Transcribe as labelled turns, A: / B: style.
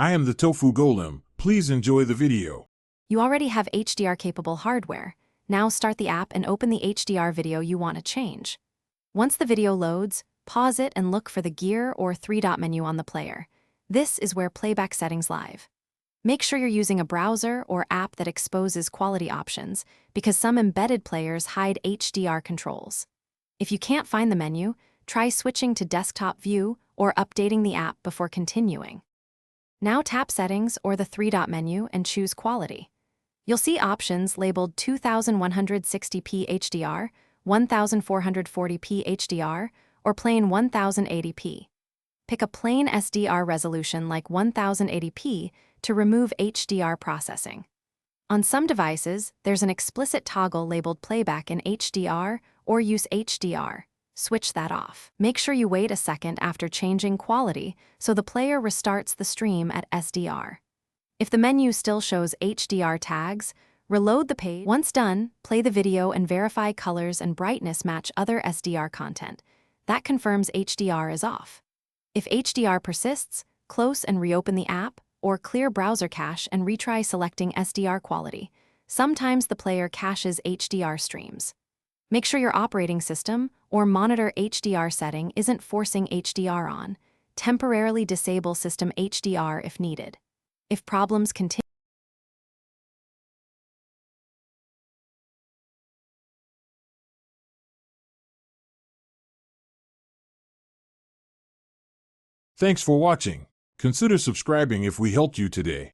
A: I am the Tofu Golem. Please enjoy the video.
B: You already have HDR-capable hardware. Now start the app and open the HDR video you want to change. Once the video loads, pause it and look for the gear or three-dot menu on the player. This is where playback settings live. Make sure you're using a browser or app that exposes quality options, because some embedded players hide HDR controls. If you can't find the menu, try switching to desktop view or updating the app before continuing. Now tap Settings or the three-dot menu and choose Quality. You'll see options labeled 2160p HDR, 1440p HDR, or plain 1080p. Pick a plain SDR resolution like 1080p to remove HDR processing. On some devices, there's an explicit toggle labeled Playback in HDR or Use HDR. Switch that off. Make sure you wait a second after changing quality so the player restarts the stream at SDR. If the menu still shows HDR tags, reload the page. Once done, play the video and verify colors and brightness match other SDR content. That confirms HDR is off. If HDR persists, close and reopen the app, or clear browser cache and retry selecting SDR quality. Sometimes the player caches HDR streams. Make sure your operating system or monitor HDR setting isn't forcing HDR on. Temporarily disable system HDR if needed. If problems continue,
A: Thanks for watching. Consider subscribing if we helped you today.